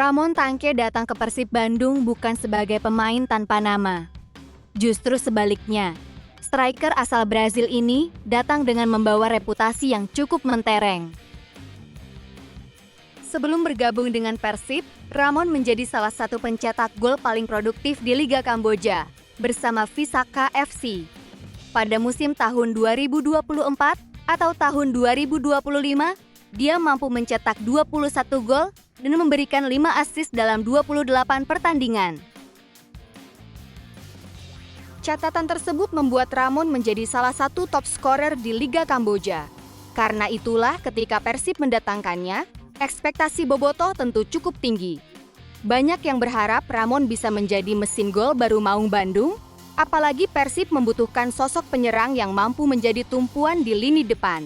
Ramon Tanque datang ke Persib Bandung bukan sebagai pemain tanpa nama. Justru sebaliknya, striker asal Brazil ini datang dengan membawa reputasi yang cukup mentereng. Sebelum bergabung dengan Persib, Ramon menjadi salah satu pencetak gol paling produktif di Liga Kamboja bersama Visaka FC. Pada musim tahun 2024 atau tahun 2025, dia mampu mencetak 21 gol dan memberikan 5 assist dalam 28 pertandingan. Catatan tersebut membuat Ramon menjadi salah satu top scorer di Liga Kamboja. Karena itulah ketika Persib mendatangkannya, ekspektasi Bobotoh tentu cukup tinggi. Banyak yang berharap Ramon bisa menjadi mesin gol baru Maung Bandung, apalagi Persib membutuhkan sosok penyerang yang mampu menjadi tumpuan di lini depan.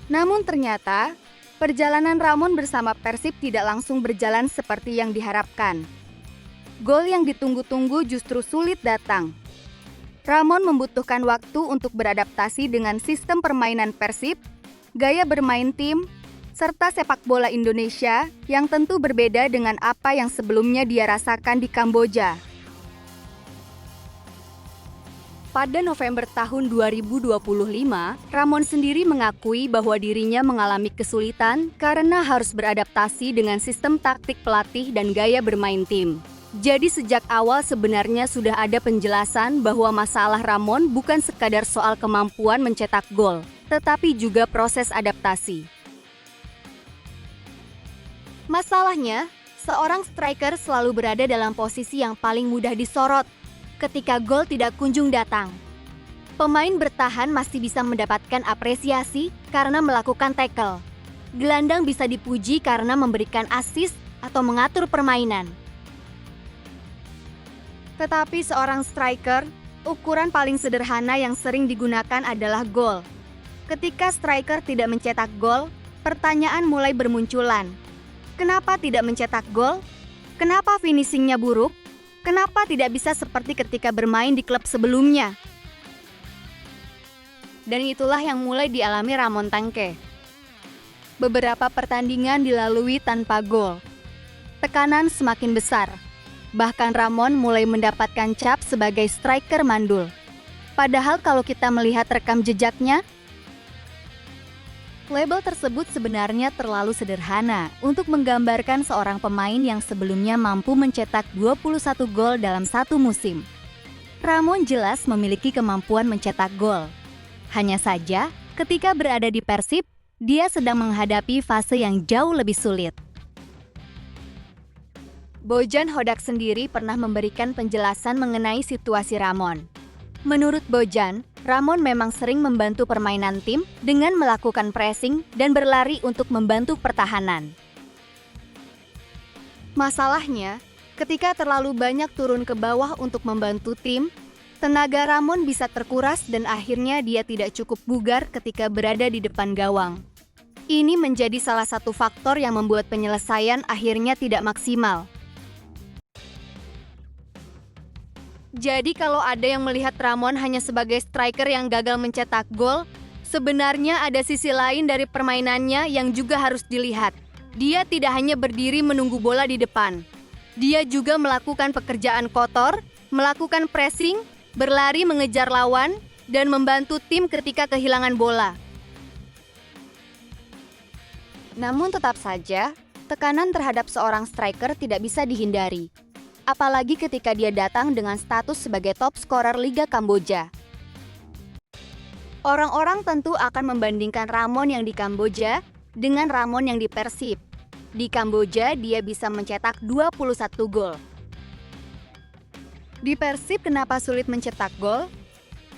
Namun ternyata, perjalanan Ramon bersama Persib tidak langsung berjalan seperti yang diharapkan. Gol yang ditunggu-tunggu justru sulit datang. Ramon membutuhkan waktu untuk beradaptasi dengan sistem permainan Persib, gaya bermain tim, serta sepak bola Indonesia yang tentu berbeda dengan apa yang sebelumnya dia rasakan di Kamboja. Pada November tahun 2025, Ramon sendiri mengakui bahwa dirinya mengalami kesulitan karena harus beradaptasi dengan sistem taktik pelatih dan gaya bermain tim. Jadi sejak awal sebenarnya sudah ada penjelasan bahwa masalah Ramon bukan sekadar soal kemampuan mencetak gol, tetapi juga proses adaptasi. Masalahnya, seorang striker selalu berada dalam posisi yang paling mudah disorot ketika gol tidak kunjung datang. Pemain bertahan masih bisa mendapatkan apresiasi karena melakukan tackle. Gelandang bisa dipuji karena memberikan assist atau mengatur permainan. Tetapi seorang striker, ukuran paling sederhana yang sering digunakan adalah gol. Ketika striker tidak mencetak gol, pertanyaan mulai bermunculan. Kenapa tidak mencetak gol? Kenapa finishingnya buruk? Kenapa tidak bisa seperti ketika bermain di klub sebelumnya? Dan itulah yang mulai dialami Ramon Tanque. Beberapa pertandingan dilalui tanpa gol. Tekanan semakin besar. Bahkan Ramon mulai mendapatkan cap sebagai striker mandul. Padahal kalau kita melihat rekam jejaknya, label tersebut sebenarnya terlalu sederhana untuk menggambarkan seorang pemain yang sebelumnya mampu mencetak 21 gol dalam satu musim. Ramon jelas memiliki kemampuan mencetak gol. Hanya saja, ketika berada di Persib, dia sedang menghadapi fase yang jauh lebih sulit. Bojan Hodak sendiri pernah memberikan penjelasan mengenai situasi Ramon. Menurut Bojan, Ramon memang sering membantu permainan tim dengan melakukan pressing dan berlari untuk membantu pertahanan. Masalahnya, ketika terlalu banyak turun ke bawah untuk membantu tim, tenaga Ramon bisa terkuras dan akhirnya dia tidak cukup bugar ketika berada di depan gawang. Ini menjadi salah satu faktor yang membuat penyelesaian akhirnya tidak maksimal. Jadi kalau ada yang melihat Ramon hanya sebagai striker yang gagal mencetak gol, sebenarnya ada sisi lain dari permainannya yang juga harus dilihat. Dia tidak hanya berdiri menunggu bola di depan. Dia juga melakukan pekerjaan kotor, melakukan pressing, berlari mengejar lawan, dan membantu tim ketika kehilangan bola. Namun tetap saja, tekanan terhadap seorang striker tidak bisa dihindari. Apalagi ketika dia datang dengan status sebagai top scorer Liga Kamboja. Orang-orang tentu akan membandingkan Ramon yang di Kamboja dengan Ramon yang di Persib. Di Kamboja, dia bisa mencetak 21 gol. Di Persib, kenapa sulit mencetak gol?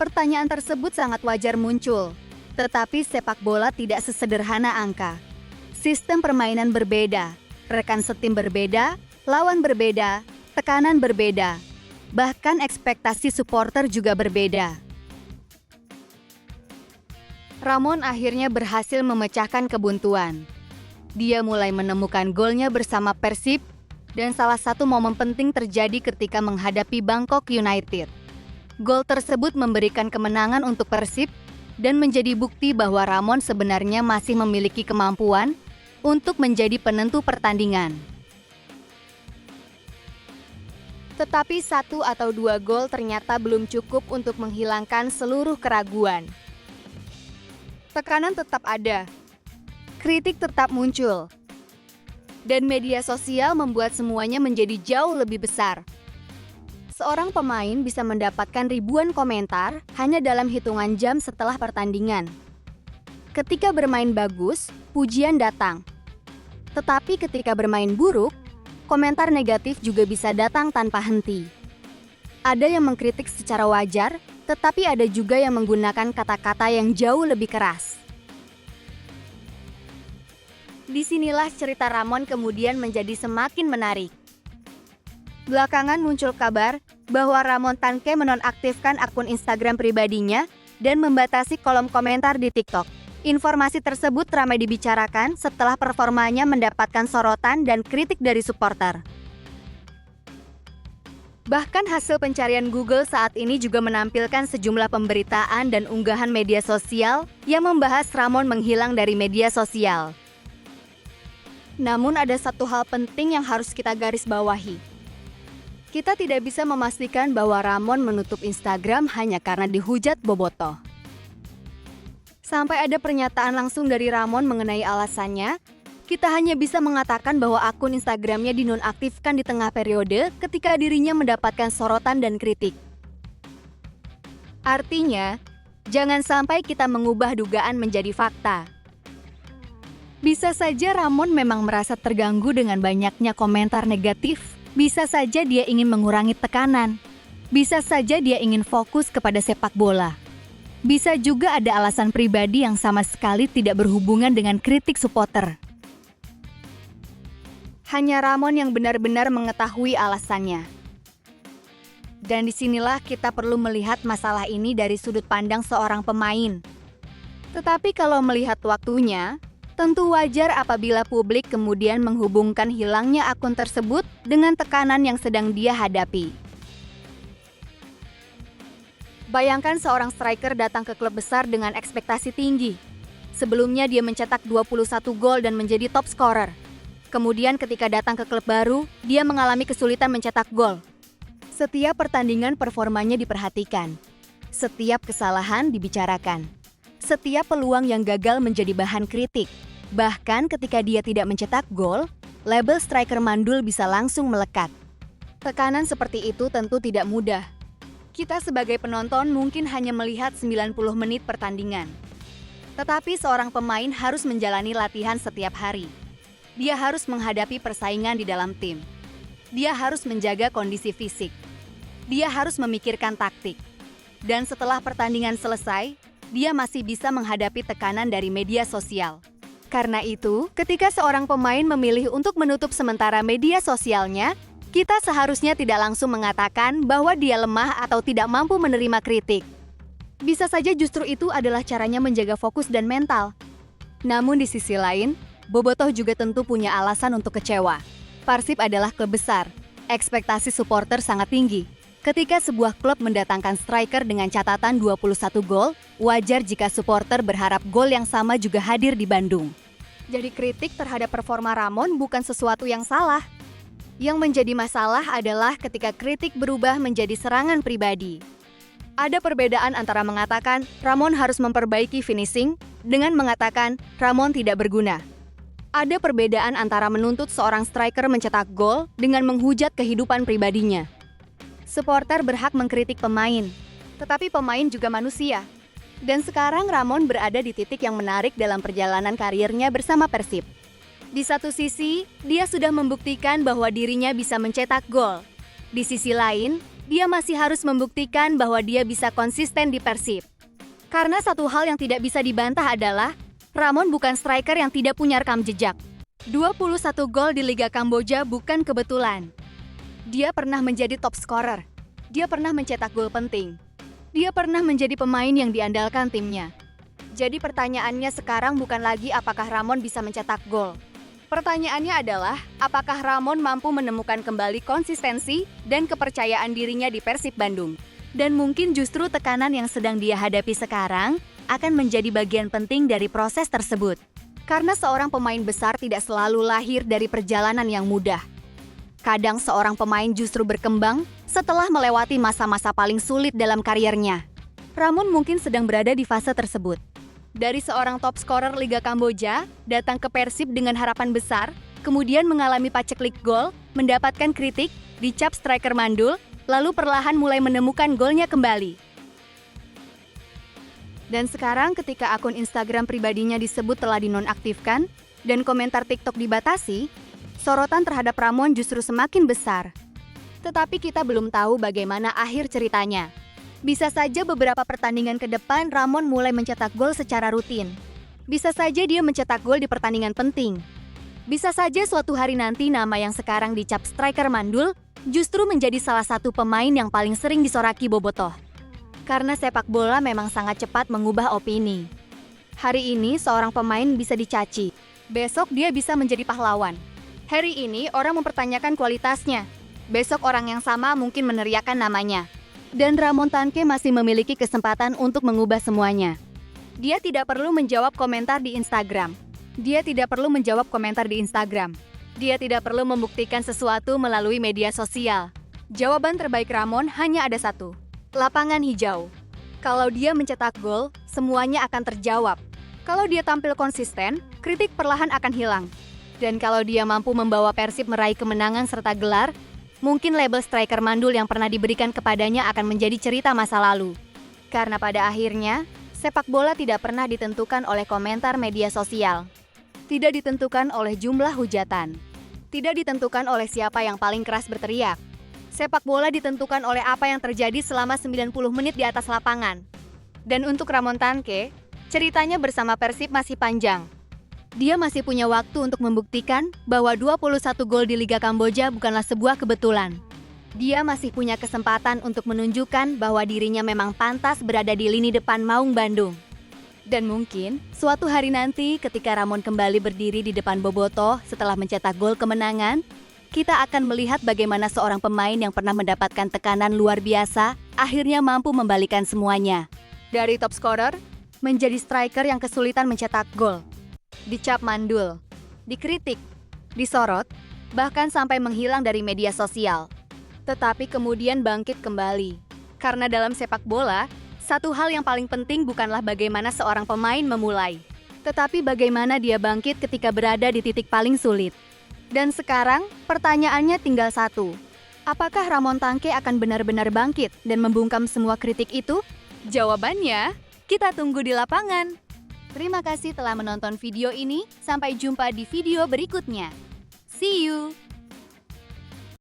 Pertanyaan tersebut sangat wajar muncul. Tetapi sepak bola tidak sesederhana angka. Sistem permainan berbeda, rekan setim berbeda, lawan berbeda, tekanan berbeda, bahkan ekspektasi supporter juga berbeda. Ramon akhirnya berhasil memecahkan kebuntuan. Dia mulai menemukan golnya bersama Persib, dan salah satu momen penting terjadi ketika menghadapi Bangkok United. Gol tersebut memberikan kemenangan untuk Persib, dan menjadi bukti bahwa Ramon sebenarnya masih memiliki kemampuan untuk menjadi penentu pertandingan. Tetapi 1 atau 2 gol ternyata belum cukup untuk menghilangkan seluruh keraguan. Tekanan tetap ada, kritik tetap muncul, dan media sosial membuat semuanya menjadi jauh lebih besar. Seorang pemain bisa mendapatkan ribuan komentar hanya dalam hitungan jam setelah pertandingan. Ketika bermain bagus, pujian datang. Tetapi ketika bermain buruk, komentar negatif juga bisa datang tanpa henti. Ada yang mengkritik secara wajar, tetapi ada juga yang menggunakan kata-kata yang jauh lebih keras. Disinilah cerita Ramon kemudian menjadi semakin menarik. Belakangan muncul kabar bahwa Ramon Tanque menonaktifkan akun Instagram pribadinya dan membatasi kolom komentar di TikTok. Informasi tersebut ramai dibicarakan setelah performanya mendapatkan sorotan dan kritik dari supporter. Bahkan hasil pencarian Google saat ini juga menampilkan sejumlah pemberitaan dan unggahan media sosial yang membahas Ramon menghilang dari media sosial. Namun ada satu hal penting yang harus kita garis bawahi. Kita tidak bisa memastikan bahwa Ramon menutup Instagram hanya karena dihujat bobotoh. Sampai ada pernyataan langsung dari Ramon mengenai alasannya, kita hanya bisa mengatakan bahwa akun Instagramnya dinonaktifkan di tengah periode ketika dirinya mendapatkan sorotan dan kritik. Artinya, jangan sampai kita mengubah dugaan menjadi fakta. Bisa saja Ramon memang merasa terganggu dengan banyaknya komentar negatif. Bisa saja dia ingin mengurangi tekanan. Bisa saja dia ingin fokus kepada sepak bola. Bisa juga ada alasan pribadi yang sama sekali tidak berhubungan dengan kritik supporter. Hanya Ramon yang benar-benar mengetahui alasannya. Dan disinilah kita perlu melihat masalah ini dari sudut pandang seorang pemain. Tetapi kalau melihat waktunya, tentu wajar apabila publik kemudian menghubungkan hilangnya akun tersebut dengan tekanan yang sedang dia hadapi. Bayangkan seorang striker datang ke klub besar dengan ekspektasi tinggi. Sebelumnya dia mencetak 21 gol dan menjadi top scorer. Kemudian ketika datang ke klub baru, dia mengalami kesulitan mencetak gol. Setiap pertandingan performanya diperhatikan. Setiap kesalahan dibicarakan. Setiap peluang yang gagal menjadi bahan kritik. Bahkan ketika dia tidak mencetak gol, label striker mandul bisa langsung melekat. Tekanan seperti itu tentu tidak mudah. Kita sebagai penonton mungkin hanya melihat 90 menit pertandingan. Tetapi seorang pemain harus menjalani latihan setiap hari. Dia harus menghadapi persaingan di dalam tim. Dia harus menjaga kondisi fisik. Dia harus memikirkan taktik. Dan setelah pertandingan selesai, dia masih bisa menghadapi tekanan dari media sosial. Karena itu, ketika seorang pemain memilih untuk menutup sementara media sosialnya, kita seharusnya tidak langsung mengatakan bahwa dia lemah atau tidak mampu menerima kritik. Bisa saja justru itu adalah caranya menjaga fokus dan mental. Namun di sisi lain, bobotoh juga tentu punya alasan untuk kecewa. Persib adalah klub besar. Ekspektasi supporter sangat tinggi. Ketika sebuah klub mendatangkan striker dengan catatan 21 gol, wajar jika supporter berharap gol yang sama juga hadir di Bandung. Jadi kritik terhadap performa Ramon bukan sesuatu yang salah. Yang menjadi masalah adalah ketika kritik berubah menjadi serangan pribadi. Ada perbedaan antara mengatakan Ramon harus memperbaiki finishing dengan mengatakan Ramon tidak berguna. Ada perbedaan antara menuntut seorang striker mencetak gol dengan menghujat kehidupan pribadinya. Supporter berhak mengkritik pemain, tetapi pemain juga manusia. Dan sekarang Ramon berada di titik yang menarik dalam perjalanan karirnya bersama Persib. Di satu sisi, dia sudah membuktikan bahwa dirinya bisa mencetak gol. Di sisi lain, dia masih harus membuktikan bahwa dia bisa konsisten di Persib. Karena satu hal yang tidak bisa dibantah adalah Ramon bukan striker yang tidak punya rekam jejak. 21 gol di Liga Kamboja bukan kebetulan. Dia pernah menjadi top scorer. Dia pernah mencetak gol penting. Dia pernah menjadi pemain yang diandalkan timnya. Jadi pertanyaannya sekarang bukan lagi apakah Ramon bisa mencetak gol. Pertanyaannya adalah, apakah Ramon mampu menemukan kembali konsistensi dan kepercayaan dirinya di Persib Bandung? Dan mungkin justru tekanan yang sedang dia hadapi sekarang akan menjadi bagian penting dari proses tersebut. Karena seorang pemain besar tidak selalu lahir dari perjalanan yang mudah. Kadang seorang pemain justru berkembang setelah melewati masa-masa paling sulit dalam kariernya. Ramon mungkin sedang berada di fase tersebut. Dari seorang top scorer Liga Kamboja, datang ke Persib dengan harapan besar, kemudian mengalami paceklik gol, mendapatkan kritik, dicap striker mandul, lalu perlahan mulai menemukan golnya kembali. Dan sekarang ketika akun Instagram pribadinya disebut telah dinonaktifkan dan komentar TikTok dibatasi, sorotan terhadap Ramon justru semakin besar. Tetapi kita belum tahu bagaimana akhir ceritanya. Bisa saja beberapa pertandingan ke depan Ramon mulai mencetak gol secara rutin. Bisa saja dia mencetak gol di pertandingan penting. Bisa saja suatu hari nanti nama yang sekarang dicap striker mandul justru menjadi salah satu pemain yang paling sering disoraki bobotoh. Karena sepak bola memang sangat cepat mengubah opini. Hari ini seorang pemain bisa dicaci, besok dia bisa menjadi pahlawan. Hari ini orang mempertanyakan kualitasnya, besok orang yang sama mungkin meneriakan namanya. Dan Ramon Tanque masih memiliki kesempatan untuk mengubah semuanya. Dia tidak perlu menjawab komentar di Instagram. Dia tidak perlu membuktikan sesuatu melalui media sosial. Jawaban terbaik Ramon hanya ada satu. Lapangan hijau. Kalau dia mencetak gol, semuanya akan terjawab. Kalau dia tampil konsisten, kritik perlahan akan hilang. Dan kalau dia mampu membawa Persib meraih kemenangan serta gelar, mungkin label striker mandul yang pernah diberikan kepadanya akan menjadi cerita masa lalu. Karena pada akhirnya, sepak bola tidak pernah ditentukan oleh komentar media sosial. Tidak ditentukan oleh jumlah hujatan. Tidak ditentukan oleh siapa yang paling keras berteriak. Sepak bola ditentukan oleh apa yang terjadi selama 90 menit di atas lapangan. Dan untuk Ramon Tanque, ceritanya bersama Persib masih panjang. Dia masih punya waktu untuk membuktikan bahwa 21 gol di Liga Kamboja bukanlah sebuah kebetulan. Dia masih punya kesempatan untuk menunjukkan bahwa dirinya memang pantas berada di lini depan Maung Bandung. Dan mungkin, suatu hari nanti ketika Ramon kembali berdiri di depan bobotoh setelah mencetak gol kemenangan, kita akan melihat bagaimana seorang pemain yang pernah mendapatkan tekanan luar biasa akhirnya mampu membalikan semuanya. Dari top scorer, menjadi striker yang kesulitan mencetak gol. Dicap mandul, dikritik, disorot, bahkan sampai menghilang dari media sosial. Tetapi kemudian bangkit kembali. Karena dalam sepak bola, satu hal yang paling penting bukanlah bagaimana seorang pemain memulai, tetapi bagaimana dia bangkit ketika berada di titik paling sulit. Dan sekarang, pertanyaannya tinggal satu. Apakah Ramon Tanque akan benar-benar bangkit dan membungkam semua kritik itu? Jawabannya, kita tunggu di lapangan. Terima kasih telah menonton video ini. Sampai jumpa di video berikutnya. See you!